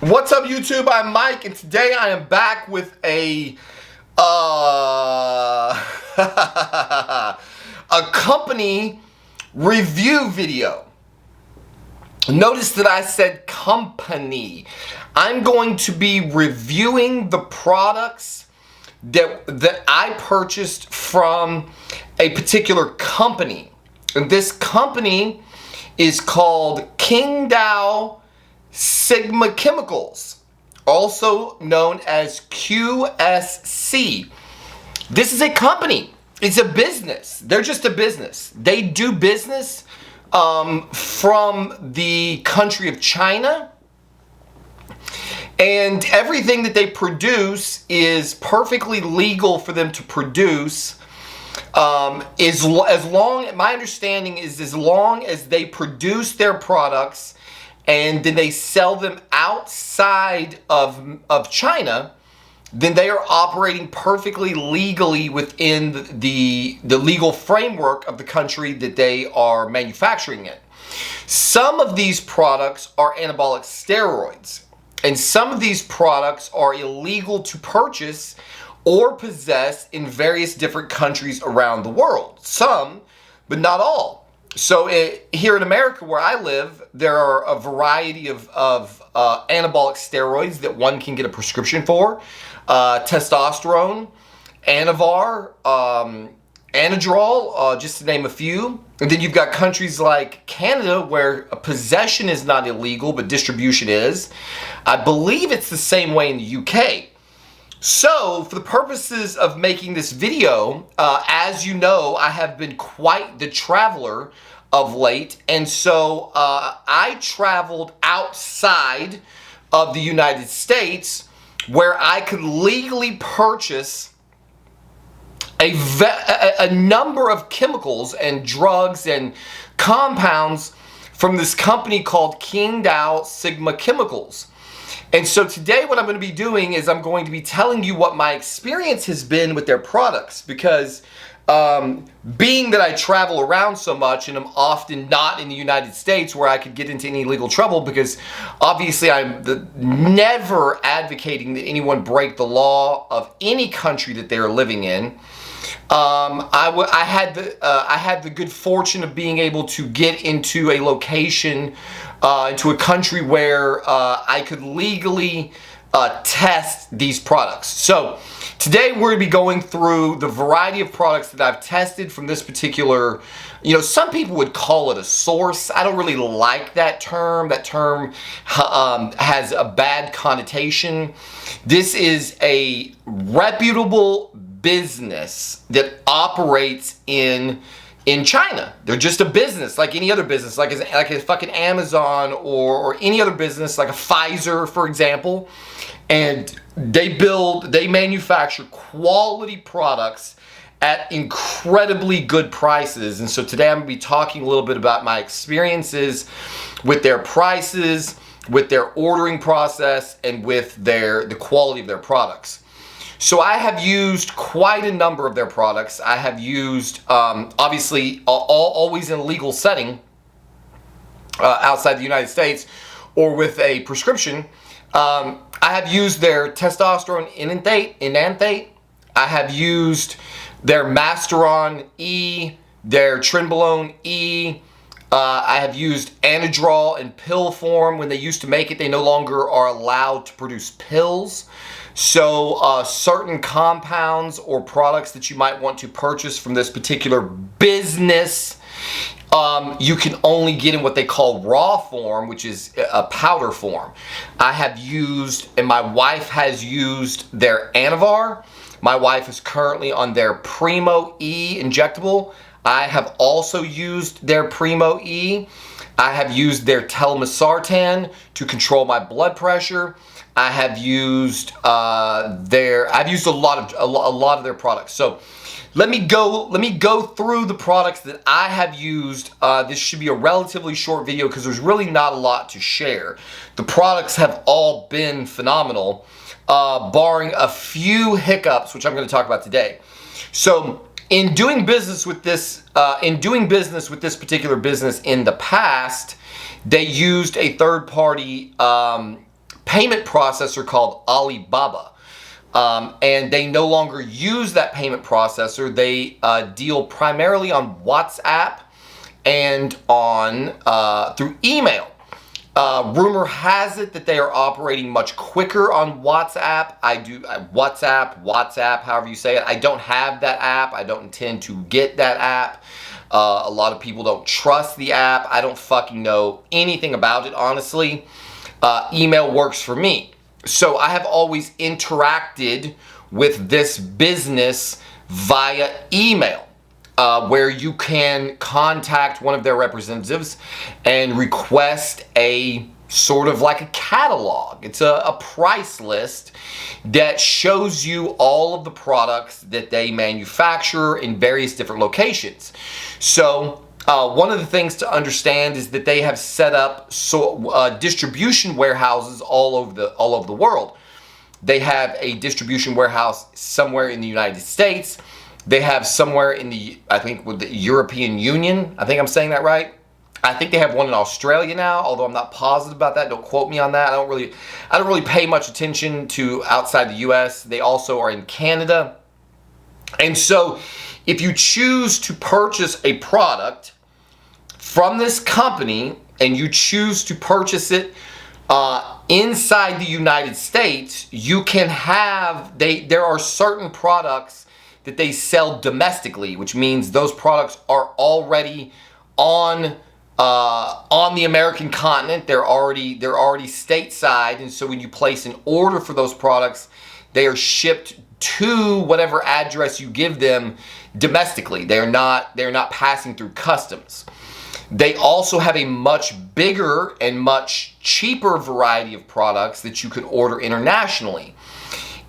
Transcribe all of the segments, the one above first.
What's up, YouTube? I'm Mike, and today I am back with a a company review video. Notice that I said company. I'm going to be reviewing the products that I purchased from a particular company. And this company is called Qingdao Sigma Chemicals, also known as QSC. This is a company. It's a business. They're just a business. They do business from the country of China, and everything that they produce is perfectly legal for them to produce. My understanding is as long as they produce their products and then they sell them outside of China, then they are operating perfectly legally within the legal framework of the country that they are manufacturing in. Some of these products are anabolic steroids, and some of these products are illegal to purchase or possess in various different countries around the world. Some, but not all. So here in America where I live, there are a variety of anabolic steroids that one can get a prescription for. Testosterone, Anavar, Anadrol, just to name a few. And then you've got countries like Canada where possession is not illegal, but distribution is. I believe it's the same way in the UK. So, for the purposes of making this video, as you know, I have been quite the traveler of late, and so I traveled outside of the United States where I could legally purchase a number of chemicals and drugs and compounds from this company called Qingdao Sigma Chemicals. And so today what I'm going to be doing is I'm going to be telling you what my experience has been with their products, because being that I travel around so much and I'm often not in the United States where I could get into any legal trouble, because obviously I'm never advocating that anyone break the law of any country that they're living in. I had the good fortune of being able to get into a location, into a country where I could legally test these products. So today we're going to be going through the variety of products that I've tested from this particular, some people would call it a source. I don't really like that term. That term has a bad connotation. This is a reputable business that operates in China. They're just a business like any other business, like a fucking Amazon or any other business, like a Pfizer, for example. And they manufacture quality products at incredibly good prices. And so today I'm going to be talking a little bit about my experiences with their prices, with their ordering process, and with the quality of their products. So I have used quite a number of their products. I have used, obviously, always in a legal setting outside the United States or with a prescription. I have used their testosterone enanthate. I have used their Masteron E, their Trenbolone E. I have used Anadrol in pill form. When they used to make it, they no longer are allowed to produce pills. So certain compounds or products that you might want to purchase from this particular business, you can only get in what they call raw form, which is a powder form. I have used, and my wife has used, their Anavar. My wife is currently on their Primo E injectable. I have also used their Primo E. I have used their Telmisartan to control my blood pressure. I have used I've used a lot of their products. So let me go through the products that I have used. This should be a relatively short video because there's really not a lot to share. The products have all been phenomenal, barring a few hiccups, which I'm going to talk about today. So in doing business with this particular business in the past, they used a third-party payment processor called Alibaba. And they no longer use that payment processor. They deal primarily on WhatsApp and on through email. Rumor has it that they are operating much quicker on WhatsApp. WhatsApp, however you say it. I don't have that app. I don't intend to get that app. A lot of people don't trust the app. I don't fucking know anything about it, honestly. Email works for me. So I have always interacted with this business via email, where you can contact one of their representatives and request a sort of like a catalog. It's a price list that shows you all of the products that they manufacture in various different locations. So one of the things to understand is that they have set up distribution warehouses all over the world. They have a distribution warehouse somewhere in the United States. They have somewhere in the European Union. I think I'm saying that right. I think they have one in Australia now, although I'm not positive about that. Don't quote me on that. I don't really pay much attention to outside the US. They also are in Canada. And so if you choose to purchase a product from this company and you choose to purchase it inside the United States, you can have, there are certain products that they sell domestically, which means those products are already on the American continent. They're already stateside, and so when you place an order for those products, they are shipped to whatever address you give them domestically. They're not passing through customs. They also have a much bigger and much cheaper variety of products that you could order internationally.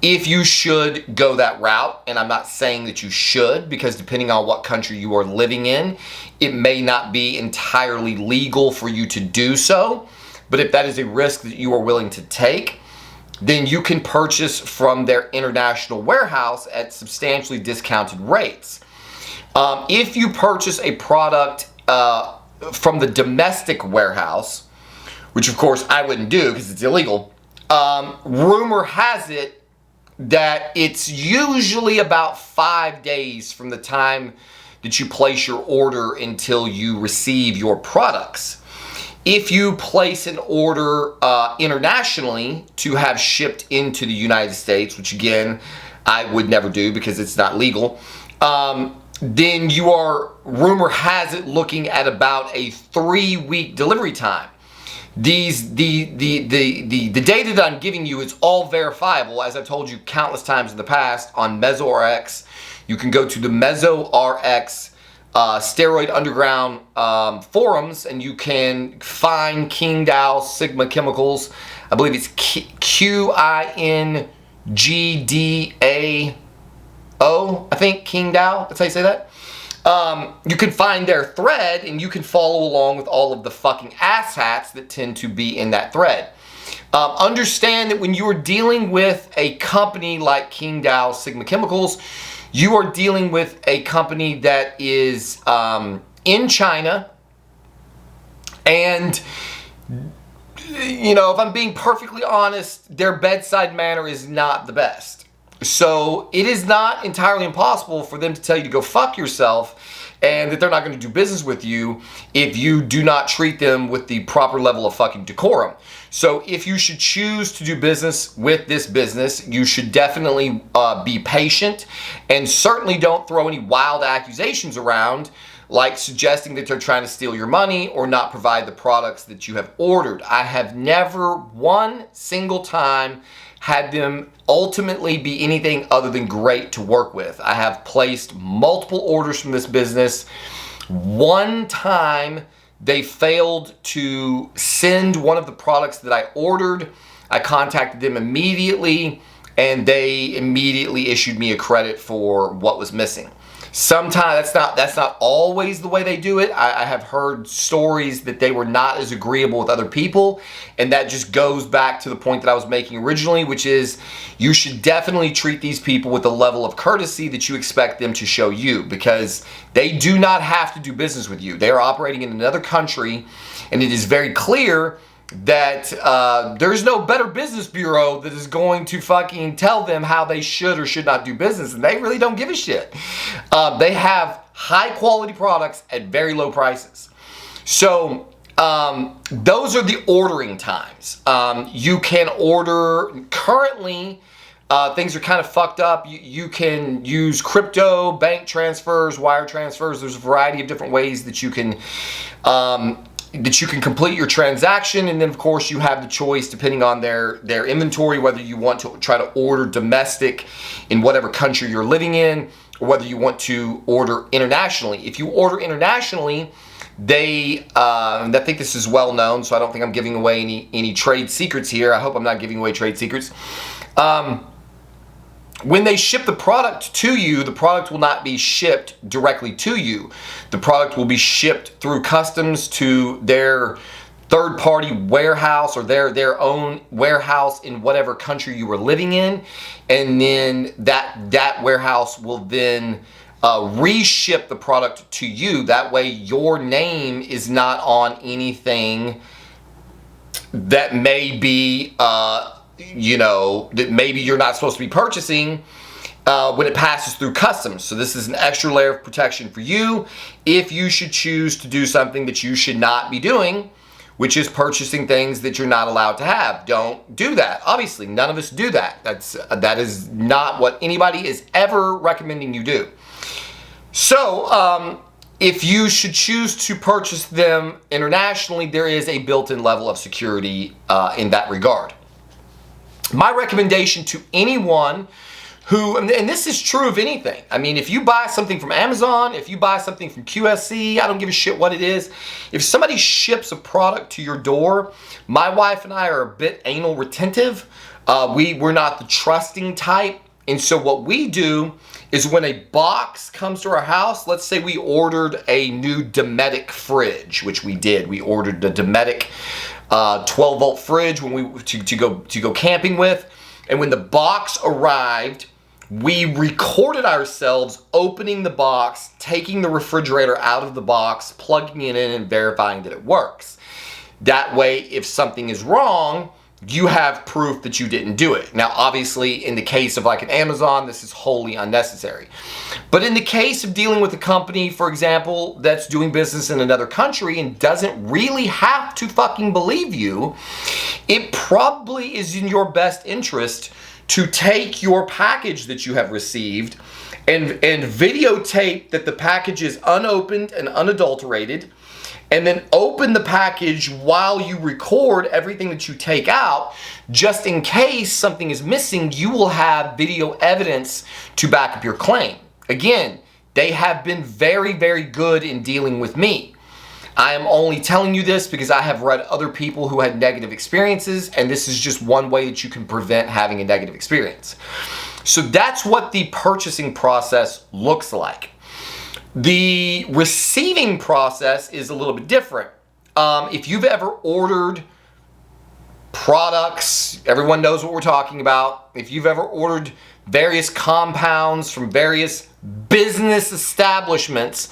If you should go that route, and I'm not saying that you should, because depending on what country you are living in, it may not be entirely legal for you to do so. But if that is a risk that you are willing to take, then you can purchase from their international warehouse at substantially discounted rates. If you purchase a product from the domestic warehouse, which of course I wouldn't do because it's illegal, rumor has it that it's usually about 5 days from the time that you place your order until you receive your products. If you place an order internationally to have shipped into the United States, which again, I would never do because it's not legal, then you are, rumor has it, looking at about a 3-week delivery time. The data that I'm giving you is all verifiable, as I've told you countless times in the past on MesoRx. You can go to the MesoRx Steroid Underground forums, and you can find Qingdao Sigma Chemicals. I believe it's Qingdao. I think Qingdao. That's how you say that. You can find their thread, and you can follow along with all of the fucking asshats that tend to be in that thread. Understand that when you are dealing with a company like Qingdao Sigma Chemicals, you are dealing with a company that is in China, and you know, if I'm being perfectly honest, their bedside manner is not the best. So it is not entirely impossible for them to tell you to go fuck yourself, and that they're not going to do business with you if you do not treat them with the proper level of fucking decorum. So if you should choose to do business with this business, you should definitely be patient, and certainly don't throw any wild accusations around, like suggesting that they're trying to steal your money or not provide the products that you have ordered. I have never one single time had them ultimately be anything other than great to work with. I have placed multiple orders from this business. One time they failed to send one of the products that I ordered. I contacted them immediately, and they immediately issued me a credit for what was missing. Sometimes that's not always the way they do it. I have heard stories that they were not as agreeable with other people, and that just goes back to the point that I was making originally, which is you should definitely treat these people with the level of courtesy that you expect them to show you, because they do not have to do business with you. They are operating in another country, and it is very clear that there's no Better Business Bureau that is going to fucking tell them how they should or should not do business, and they really don't give a shit. They have high quality products at very low prices. So those are the ordering times. You can order currently. Things are kind of fucked up. You can use crypto, bank transfers, wire transfers. There's a variety of different ways that you can complete your transaction. And then of course you have the choice, depending on their inventory, whether you want to try to order domestic in whatever country you're living in, or whether you want to order internationally. If you order internationally, they, and I think this is well known, so I don't think I'm giving away any trade secrets here. I hope I'm not giving away trade secrets. When they ship the product to you, the product will not be shipped directly to you. The product will be shipped through customs to their third-party warehouse or their own warehouse in whatever country you were living in, and then that warehouse will then reship the product to you. That way your name is not on anything that may be that maybe you're not supposed to be purchasing when it passes through customs. So this is an extra layer of protection for you if you should choose to do something that you should not be doing, which is purchasing things that you're not allowed to have. Don't do that. Obviously, none of us do that. That is not what anybody is ever recommending you do. So if you should choose to purchase them internationally, there is a built-in level of security in that regard. My recommendation to anyone who, and this is true of anything. I mean, if you buy something from Amazon, if you buy something from QSC, I don't give a shit what it is. If somebody ships a product to your door, my wife and I are a bit anal retentive. We're not the trusting type. And so what we do is when a box comes to our house, let's say we ordered a new Dometic fridge, which we did. We ordered the Dometic 12-volt fridge when we to go camping with, and when the box arrived, we recorded ourselves opening the box, taking the refrigerator out of the box, plugging it in, and verifying that it works. That way, if something is wrong, you have proof that you didn't do it. Now, obviously, in the case of like an Amazon, this is wholly unnecessary. But in the case of dealing with a company, for example, that's doing business in another country and doesn't really have to fucking believe you, it probably is in your best interest to take your package that you have received and videotape that the package is unopened and unadulterated, and then open the package while you record everything that you take out. Just in case something is missing, you will have video evidence to back up your claim. Again, they have been very, very good in dealing with me. I am only telling you this because I have read other people who had negative experiences, and this is just one way that you can prevent having a negative experience. So that's what the purchasing process looks like. The receiving process is a little bit different. If you've ever ordered products, everyone knows what we're talking about. If you've ever ordered various compounds from various business establishments,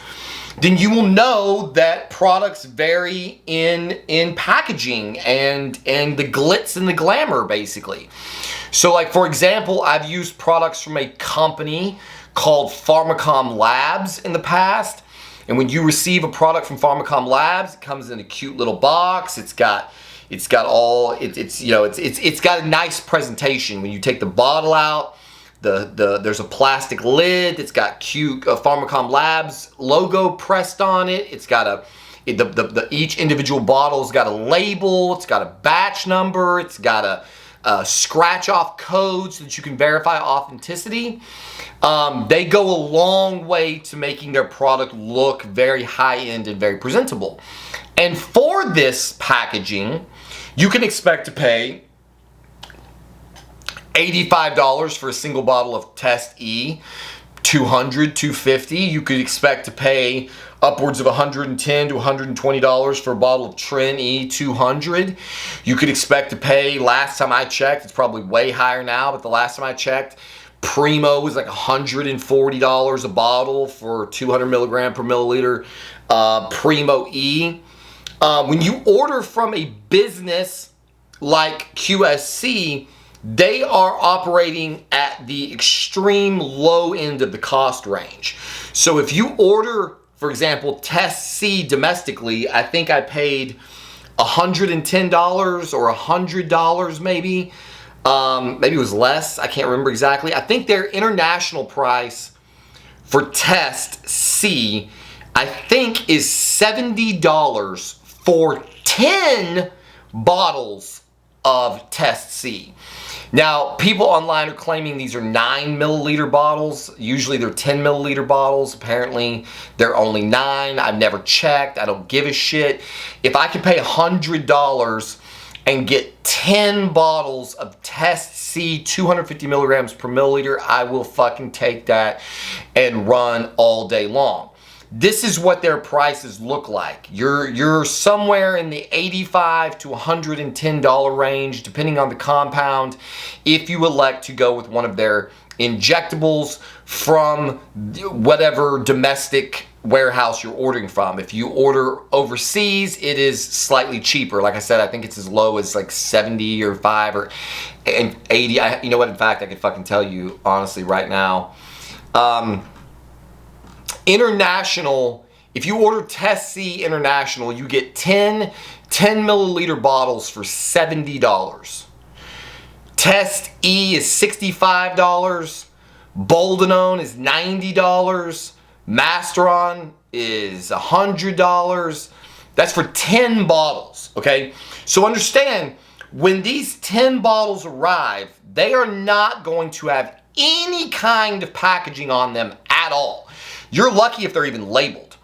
then you will know that products vary in packaging and the glitz and the glamour, basically. So like, for example, I've used products from a company called Pharmacom Labs in the past. And when you receive a product from Pharmacom Labs, it comes in a cute little box. It's got a nice presentation. When you take the bottle out, there's a plastic lid. It's got cute Pharmacom Labs logo pressed on it. It's got each individual bottle's got a label. It's got a batch number. It's got a scratch off code so that you can verify authenticity. They go a long way to making their product look very high-end and very presentable. And for this packaging, you can expect to pay $85 for a single bottle of Test E, $200, $250. You could expect to pay upwards of $110 to $120 for a bottle of Trin E, $200. You could expect to pay, last time I checked, it's probably way higher now, but the last time I checked, Primo was like $140 a bottle for 200 milligram per milliliter Primo E. When you order from a business like QSC, they are operating at the extreme low end of the cost range. So if you order, for example, Test C domestically, I think I paid $110 or $100 maybe. Maybe it was less. I can't remember exactly. I think their international price for Test C, I think, is $70 for 10 bottles of Test C. Now, people online are claiming these are 9 milliliter bottles. Usually they're 10 milliliter bottles. Apparently they're only 9. I've never checked. I don't give a shit. If I could pay $100 and get 10 bottles of Test C, 250 milligrams per milliliter, I will fucking take that and run all day long. This is what their prices look like. You're somewhere in the $85 to $110 range, depending on the compound, if you elect to go with one of their injectables from whatever domestic warehouse you're ordering from. If you order overseas, it is slightly cheaper. Like I said, I think it's as low as like 70 or 5 or 80. You know what? In fact, I could fucking tell you honestly right now. International, if you order Test C International, you get 10 milliliter bottles for $70. Test E is $65. Boldenone is $90. Masteron is $100. That's for 10 bottles, okay? So understand, when these 10 bottles arrive, they are not going to have any kind of packaging on them at all. You're lucky if they're even labeled.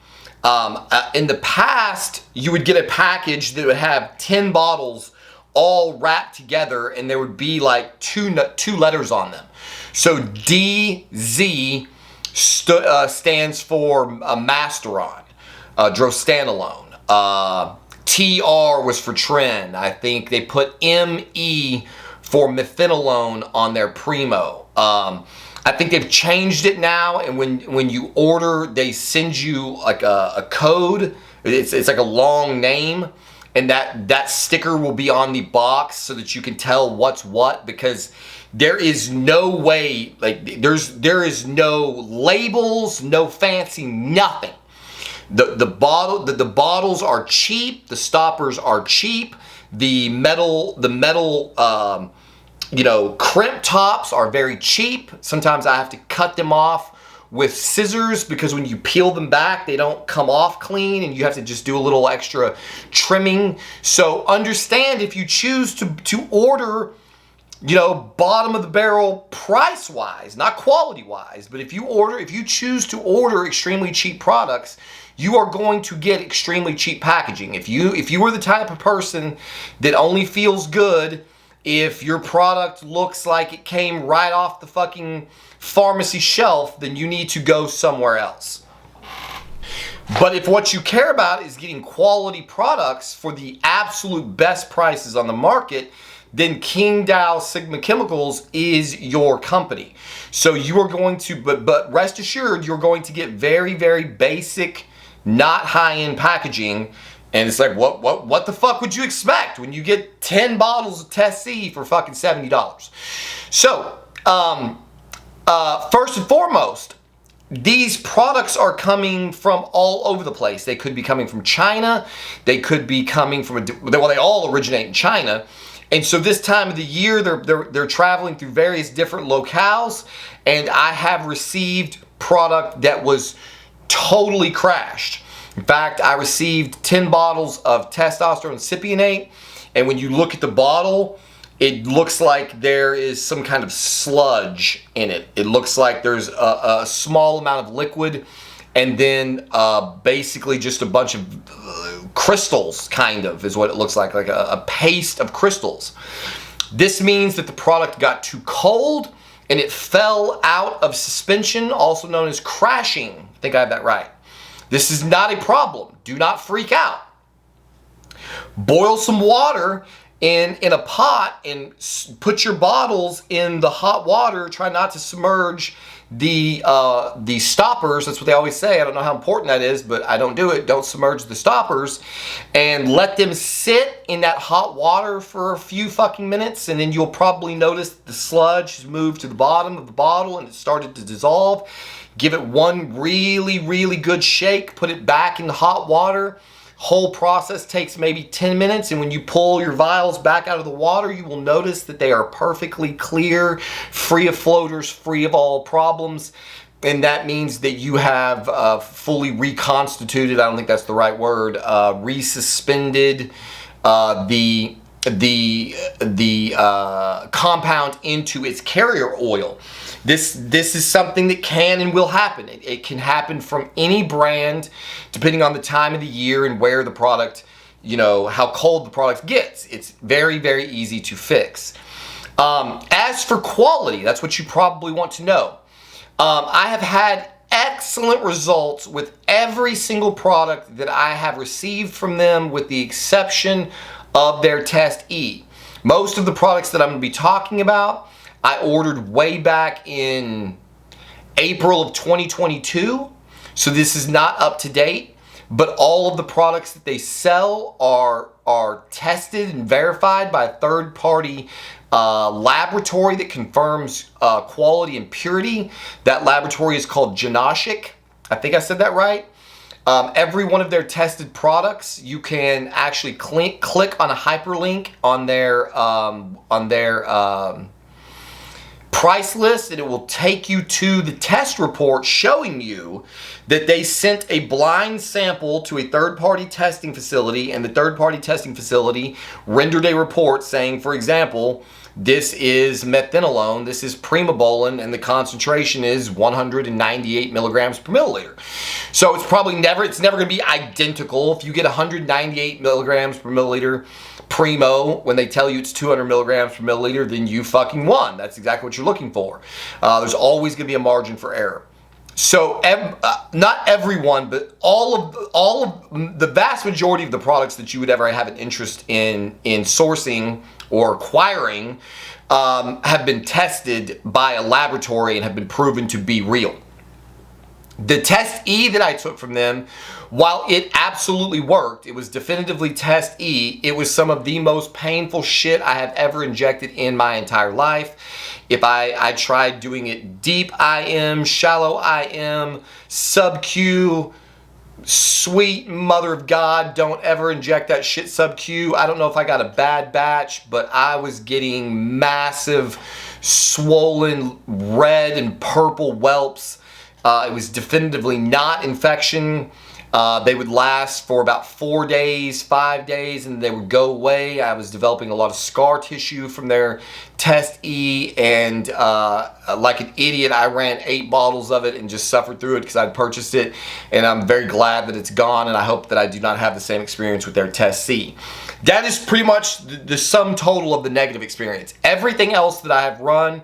In the past, you would get a package that would have 10 bottles all wrapped together, and there would be like two letters on them. So DZ stands for Masteron, Drostanolone. TR was for Tren. I think they put ME for Methylene on their Primo. I think they've changed it now, and when you order, they send you like a code. It's like a long name, and that sticker will be on the box so that you can tell what's what, because there is no way, like there is no labels, no fancy nothing. The bottles are cheap, the stoppers are cheap, the metal crimp tops are very cheap. Sometimes I have to cut them off with scissors because when you peel them back, they don't come off clean, and you have to just do a little extra trimming. So understand, if you choose to order, bottom of the barrel price wise, not quality wise, but if you choose to order extremely cheap products, you are going to get extremely cheap packaging. If you are the type of person that only feels good if your product looks like it came right off the fucking pharmacy shelf, then you need to go somewhere else. But if what you care about is getting quality products for the absolute best prices on the market, then Qingdao Sigma Chemicals is your company. So you are going to, but rest assured, you're going to get very, very basic, not high-end packaging. And it's like, what the fuck would you expect when you get 10 bottles of Test C for fucking $70? So, first and foremost, these products are coming from all over the place. They could be coming from China. They could be coming from, they all originate in China. And so this time of the year, they're traveling through various different locales. And I have received product that was totally crashed. In fact, I received 10 bottles of testosterone cypionate, and when you look at the bottle, it looks like there is some kind of sludge in it. It looks like there's a small amount of liquid, and then basically just a bunch of crystals, kind of, is what it looks like a paste of crystals. This means that the product got too cold, and it fell out of suspension, also known as crashing. I think I have that right. This is not a problem. Do not freak out. Boil some water in a pot and put your bottles in the hot water. Try not to submerge the stoppers. That's what they always say. I don't know how important that is, but I don't do it. Don't submerge the stoppers, and let them sit in that hot water for a few fucking minutes, and then you'll probably notice the sludge has moved to the bottom of the bottle and it started to dissolve. Give it one really, really good shake. Put it back in the hot water. Whole process takes maybe 10 minutes, and when you pull your vials back out of the water, you will notice that they are perfectly clear, free of floaters, free of all problems. And that means that you have fully reconstituted, I don't think that's the right word, resuspended the compound into its carrier oil. This is something that can and will happen. It can happen from any brand, depending on the time of the year and where the product, how cold the product gets. It's very, very easy to fix. As for quality, that's what you probably want to know. I have had excellent results with every single product that I have received from them, with the exception of their Test E. Most of the products that I'm going to be talking about, I ordered way back in April of 2022, so this is not up to date, but all of the products that they sell are tested and verified by a third-party laboratory that confirms quality and purity. That laboratory is called Genoshik. I think I said that right. Every one of their tested products, you can actually click on a hyperlink on their price list, and it will take you to the test report showing you that they sent a blind sample to a third-party testing facility, and the third-party testing facility rendered a report saying, for example, this is methanolone, this is primobolan, and the concentration is 198 milligrams per milliliter. So it's never going to be identical. If you get 198 milligrams per milliliter Primo, when they tell you it's 200 milligrams per milliliter, then you fucking won. That's exactly what you're looking for. There's always going to be a margin for error. So not everyone, but all of the vast majority of the products that you would ever have an interest in sourcing or acquiring have been tested by a laboratory and have been proven to be real. The Test E that I took from them, while it absolutely worked, it was definitively Test E, it was some of the most painful shit I have ever injected in my entire life. If I tried doing it deep IM, shallow IM, sub-Q, sweet mother of God, don't ever inject that shit sub-Q. I don't know if I got a bad batch, but I was getting massive, swollen, red and purple whelps. It was definitively not infection. They would last for about 4 days, 5 days, and they would go away. I was developing a lot of scar tissue from their Test E, and like an idiot, I ran 8 bottles of it and just suffered through it because I'd purchased it, and I'm very glad that it's gone, and I hope that I do not have the same experience with their Test C. That is pretty much the sum total of the negative experience. Everything else that I have run,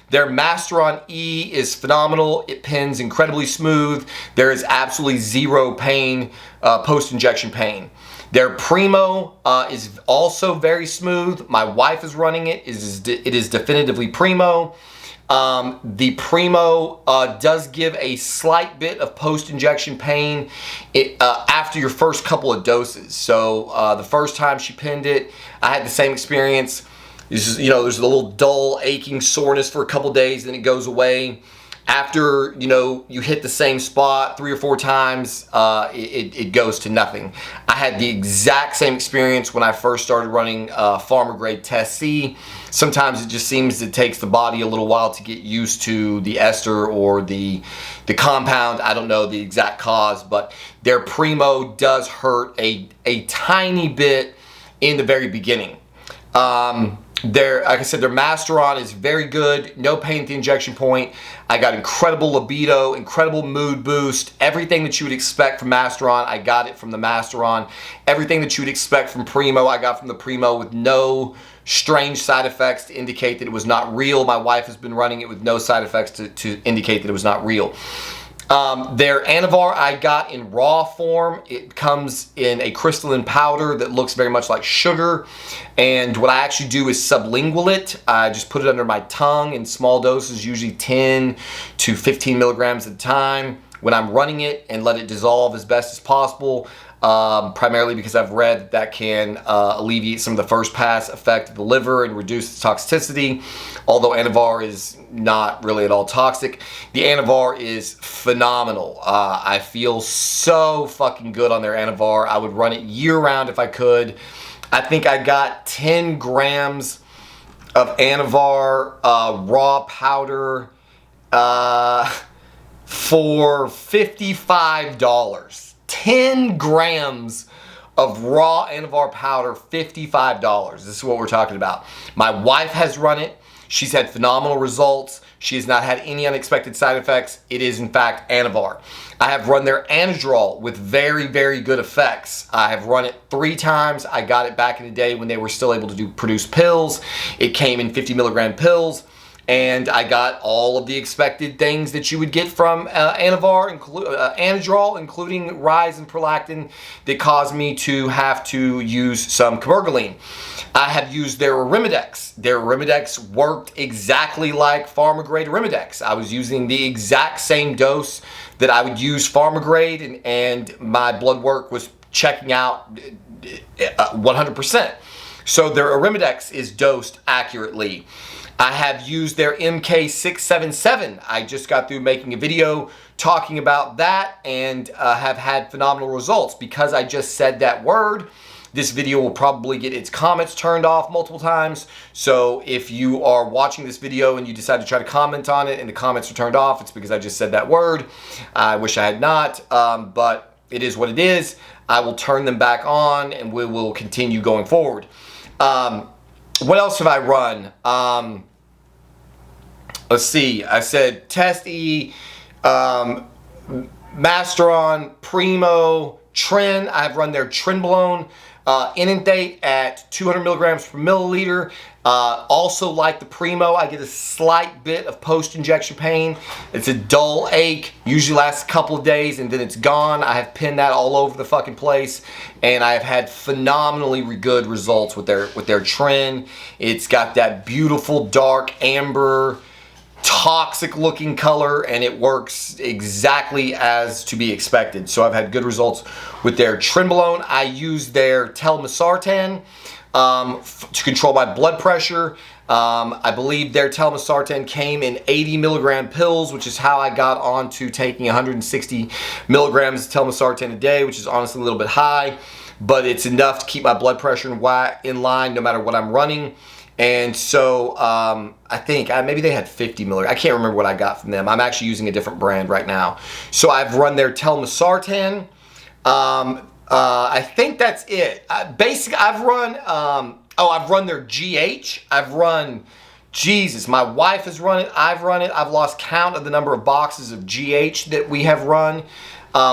their Masteron E is phenomenal. It pins incredibly smooth. There is absolutely zero pain, post-injection pain. Their Primo is also very smooth. My wife is running it. It is definitively Primo. The Primo does give a slight bit of post-injection pain after your first couple of doses. So the first time she pinned it, I had the same experience. There's a little dull, aching soreness for a couple days, then it goes away. After, you hit the same spot 3 or 4 times, it goes to nothing. I had the exact same experience when I first started running farmer grade Test C. Sometimes it just seems it takes the body a little while to get used to the ester or the compound. I don't know the exact cause, but their Primo does hurt a tiny bit in the very beginning. Like I said, their Masteron is very good. No pain at the injection point. I got incredible libido, incredible mood boost. Everything that you would expect from Masteron, I got it from the Masteron. Everything that you would expect from Primo, I got from the Primo, with no strange side effects to indicate that it was not real. My wife has been running it with no side effects to indicate that it was not real. Their Anavar I got in raw form. It comes in a crystalline powder that looks very much like sugar. And what I actually do is sublingual it. I just put it under my tongue in small doses, usually 10 to 15 milligrams at a time when I'm running it, and let it dissolve as best as possible. Primarily because I've read that can alleviate some of the first pass effect of the liver and reduce its toxicity. Although Anavar is not really at all toxic, the Anavar is phenomenal. I feel so fucking good on their Anavar. I would run it year round if I could. I think I got 10 grams of Anavar raw powder for $55. 10 grams of raw Anavar powder, $55. This is what we're talking about. My wife has run it. She's had phenomenal results. She has not had any unexpected side effects. It is in fact Anavar. I have run their Anadrol with very, very good effects. I have run it 3 times. I got it back in the day when they were still able to produce pills. It came in 50 milligram pills. And I got all of the expected things that you would get from Anavar, Anadrol, including rise in prolactin that caused me to have to use some cabergoline. I have used their Arimidex. Their Arimidex worked exactly like pharma-grade Arimidex. I was using the exact same dose that I would use pharma-grade, and my blood work was checking out 100%. So their Arimidex is dosed accurately. I have used their MK677. I just got through making a video talking about that and have had phenomenal results. Because I just said that word, this video will probably get its comments turned off multiple times. So if you are watching this video and you decide to try to comment on it and the comments are turned off, it's because I just said that word. I wish I had not, but it is what it is. I will turn them back on and we will continue going forward. What else have I run? Let's see. I said Test E, Masteron, Primo, Tren. I've run their Trenbolone Inundate at 200 milligrams per milliliter. Also like the Primo, I get a slight bit of post-injection pain. It's a dull ache, usually lasts a couple of days and then it's gone. I have pinned that all over the fucking place, and I have had phenomenally good results with their Tren. It's got that beautiful dark amber toxic looking color, and it works exactly as to be expected. So I've had good results with their Trenbolone. I use their telmisartan to control my blood pressure. I believe their telmisartan came in 80 milligram pills, which is how I got on to taking 160 milligrams of telmisartan a day, which is honestly a little bit high, but it's enough to keep my blood pressure in line no matter what I'm running. And so I think maybe they had 50 milligrams. I can't remember what I got from them. I'm actually using a different brand right now. So I've run their telmisartan. I think that's it. Basically, I've run their GH. I've run, Jesus, my wife has run it. I've run it. I've lost count of the number of boxes of GH that we have run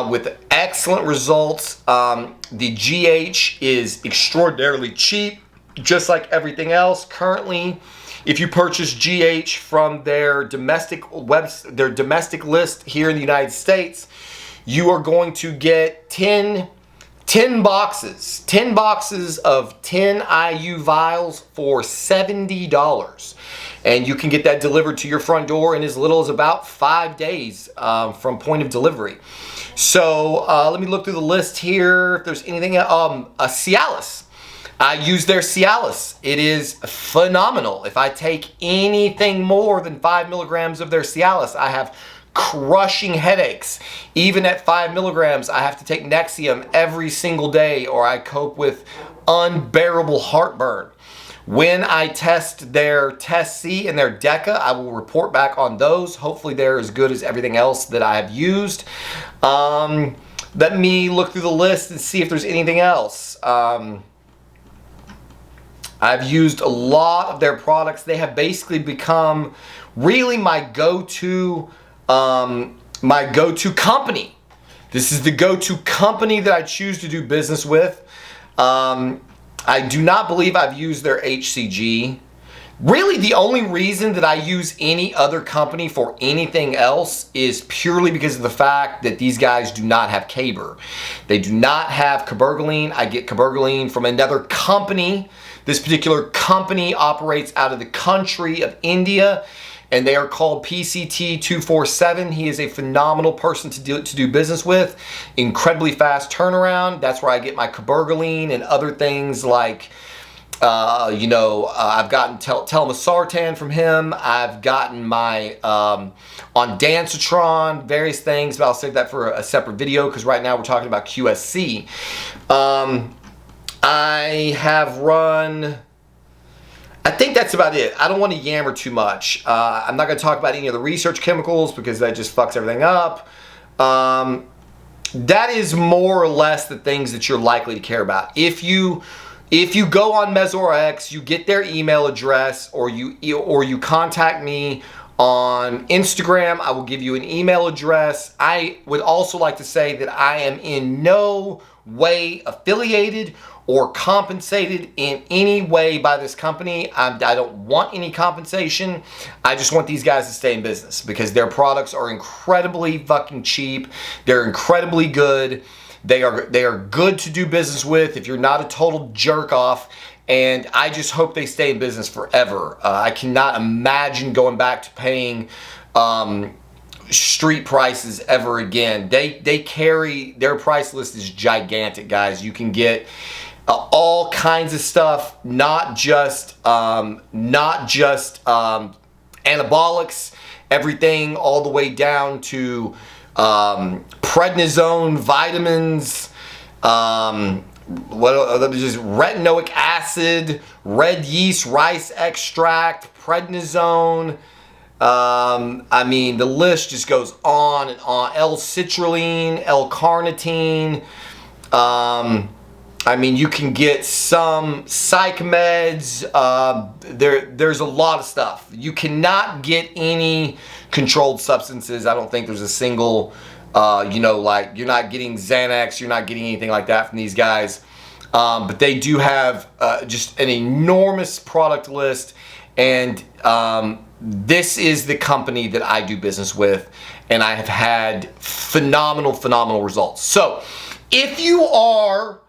with excellent results. The GH is extraordinarily cheap, just like everything else. Currently, if you purchase GH from their domestic list here in the United States, you are going to get 10 boxes of 10 IU vials for $70. And you can get that delivered to your front door in as little as about 5 days from point of delivery. So let me look through the list here. If there's anything, Cialis. I use their Cialis. It is phenomenal. If I take anything more than 5 milligrams of their Cialis, I have crushing headaches. Even at 5 milligrams, I have to take Nexium every single day or I cope with unbearable heartburn. When I test their Test C and their Deca, I will report back on those. Hopefully they're as good as everything else that I have used. Let me look through the list and see if there's anything else. I've used a lot of their products. They have basically become really my go-to company. This is the go-to company that I choose to do business with. I do not believe I've used their HCG. Really, the only reason that I use any other company for anything else is purely because of the fact that these guys do not have Caber. They do not have cabergoline. I get cabergoline from another company. This particular company operates out of the country of India, and they are called PCT247. He is a phenomenal person to do business with. Incredibly fast turnaround. That's where I get my cabergoline and other things like I've gotten telmisartan from him. I've gotten my ondansetron, various things, but I'll save that for a separate video because right now we're talking about QSC. I have run, I think that's about it. I don't want to yammer too much. I'm not going to talk about any of the research chemicals because that just fucks everything up. That is more or less the things that you're likely to care about. If you go on MesoRx, you get their email address, or you contact me on Instagram, I will give you an email address. I would also like to say that I am in no way affiliated or compensated in any way by this company. I don't want any compensation. I just want these guys to stay in business because their products are incredibly fucking cheap. They're incredibly good. They are good to do business with if you're not a total jerk off, and I just hope they stay in business forever. I cannot imagine going back to paying street prices ever again. They carry, their price list is gigantic, guys. You can get all kinds of stuff, not just anabolics, everything all the way down to prednisone, vitamins, just retinoic acid, red yeast rice extract, prednisone. I mean, the list just goes on and on. L-citrulline, L-carnitine. I mean, you can get some psych meds. There's a lot of stuff. You cannot get any controlled substances. I don't think there's a single, like you're not getting Xanax, you're not getting anything like that from these guys. But they do have just an enormous product list, and this is the company that I do business with, and I have had phenomenal results. So if you are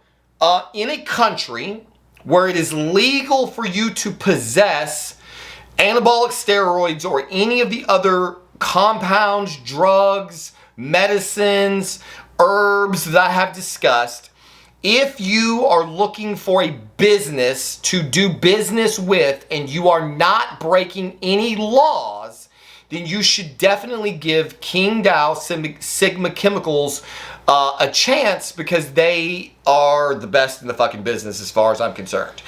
in a country where it is legal for you to possess anabolic steroids or any of the other compounds, drugs, medicines, herbs that I have discussed, if you are looking for a business to do business with and you are not breaking any laws, then you should definitely give Qingdao Sigma Chemicals a chance, because they are the best in the fucking business as far as I'm concerned.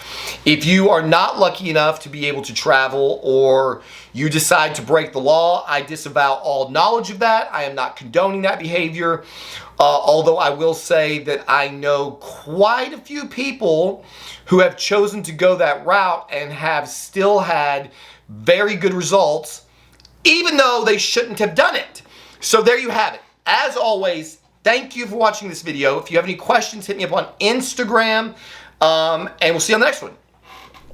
If you are not lucky enough to be able to travel, or you decide to break the law, I disavow all knowledge of that. I am not condoning that behavior. Although I will say that I know quite a few people who have chosen to go that route and have still had very good results, even though they shouldn't have done it. So there you have it. As always, thank you for watching this video. If you have any questions, hit me up on Instagram, and we'll see you on the next one.